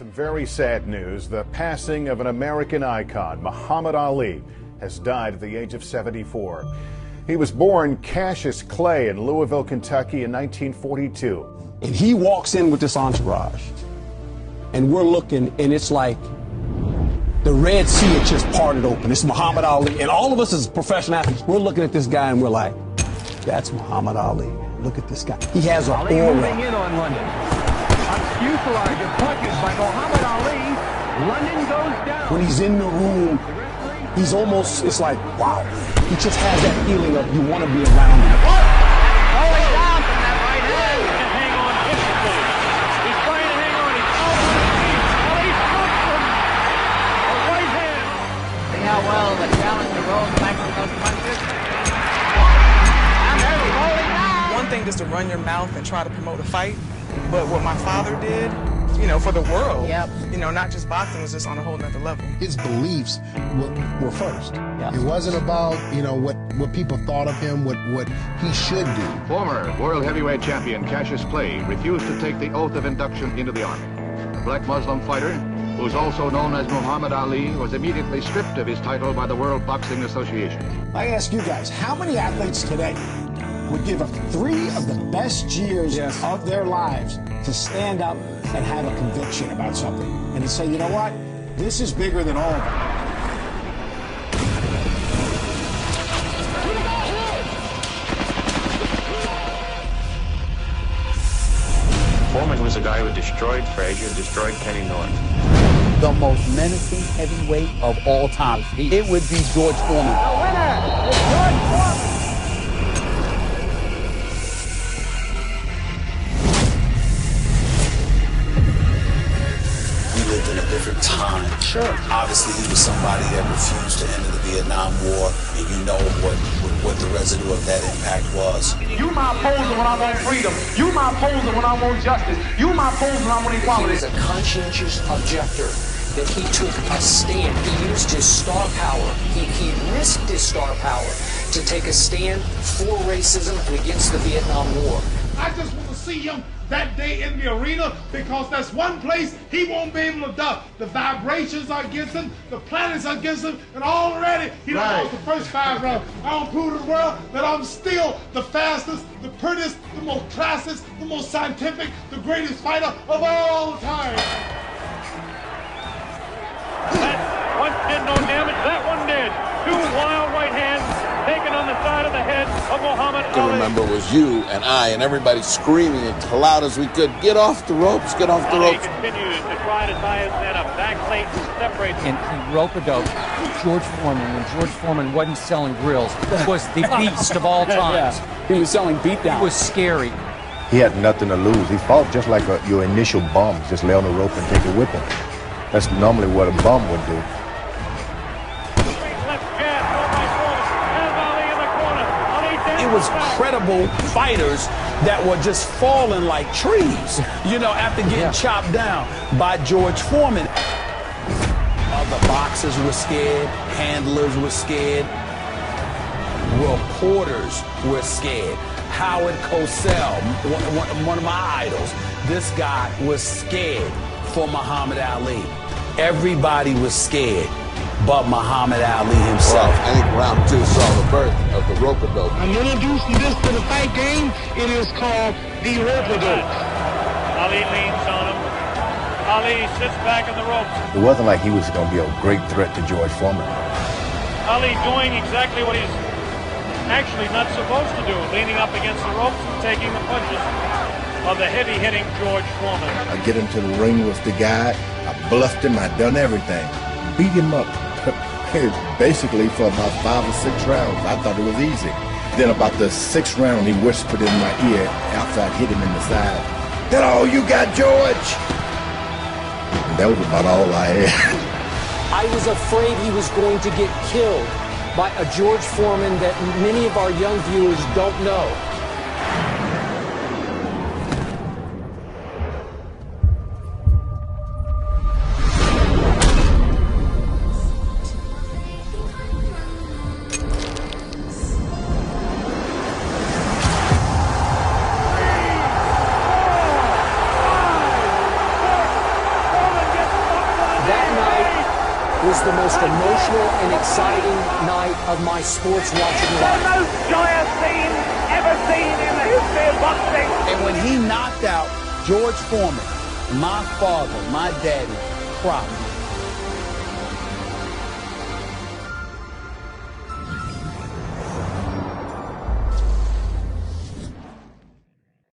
Some very sad news. The passing of an American icon, Muhammad Ali, has died at the age of 74. He was born Cassius Clay in Louisville, Kentucky in 1942. And he walks in with this entourage. And we're looking, and it's like the Red Sea had just parted open. It's Muhammad Ali. And all of us as professional athletes, we're looking at this guy and we're like, that's Muhammad Ali. Look at this guy. He has an Ali aura. moving in on London. Fuselage of punches by Muhammad Ali. London goes down. When he's in the room, he's almost, it's like, wow. He just has that feeling of you want to be around him. Falling down from that right hand. He can hang on difficult. He's trying to hang on. He's Ali struck him. A right hand. See how well the challenger rolls back from those punches. And they're rolling down. One thing is to run your mouth and try to promote a fight, but what my father did, you know, for the world, you know, not just boxing, was just on a whole nother level. His beliefs were first. Yeah. It wasn't about, you know, what people thought of him, what he should do. Former world heavyweight champion Cassius Clay refused to take the oath of induction into the Army. The black Muslim fighter, who's also known as Muhammad Ali, was immediately stripped of his title by the World Boxing Association. I ask you guys, how many athletes today would give up 3 of the best years of their lives to stand up and have a conviction about something and to say, you know what, this is bigger than all of them. Fórman was a guy who destroyed Frazier, destroyed Kenny Norton. The most menacing heavyweight of all time. It would be George Foreman. The winner is George Foreman. We lived in a different time. Sure. Obviously, he was somebody that refused to enter the Vietnam War, and you know what the residue of that impact was. You my opposer when I want freedom. You my opposer when I want justice. You my opposer when I want equality. He was a conscientious objector, that he took a stand. He used his star power. He risked his star power to take a stand for racism and against the Vietnam War. I just want to see him that day in the arena, because that's one place he won't be able to duck. The vibrations are against him, the planets are against him, and already he done lost the first 5 rounds. I don't prove to the world that I'm still the fastest, the prettiest, the most classist, the most scientific, the greatest fighter of all time. That one did no damage. That one did. 2 wild right hands taken on the side of the head of Muhammad Ali. I can remember was you and I and everybody screaming as loud as we could, get off the ropes, get off the ropes. He continues to try to tie his head up. Back plate separates. And he rope-a-doped George Foreman when George Foreman wasn't selling grills. Was the beast of all times. He was selling beatdown. He was scary. He had nothing to lose. He fought just like your initial bum, just lay on the rope and take a whipping. That's normally what a bum would do. It was credible fighters that were just falling like trees, you know, after getting chopped down by George Foreman. Other boxers were scared, handlers were scared, reporters were scared. Howard Cosell, one of my idols, this guy was scared for Muhammad Ali. Everybody was scared but Muhammad Ali himself. Well, I think round 2 saw the birth of the rope-a-dope. I'm introducing this to the fight game. It is called the rope-a-dope. Ali leans on him. Ali sits back in the ropes. It wasn't like he was going to be a great threat to George Foreman. Ali doing exactly what he's actually not supposed to do, leaning up against the ropes and taking the punches of the heavy-hitting George Foreman. I get into the ring with the guy. I bluffed him. I done everything. Beat him up. Basically for about 5 or 6 rounds. I thought it was easy. Then about the 6th round, he whispered in my ear after I hit him in the side, "That all you got, George?" And that was about all I had. I was afraid he was going to get killed by a George Foreman that many of our young viewers don't know. was the most emotional and exciting night of my sports watching life. The most joyous scene ever seen in the history of boxing. And when he knocked out George Foreman, my father, my daddy, cried.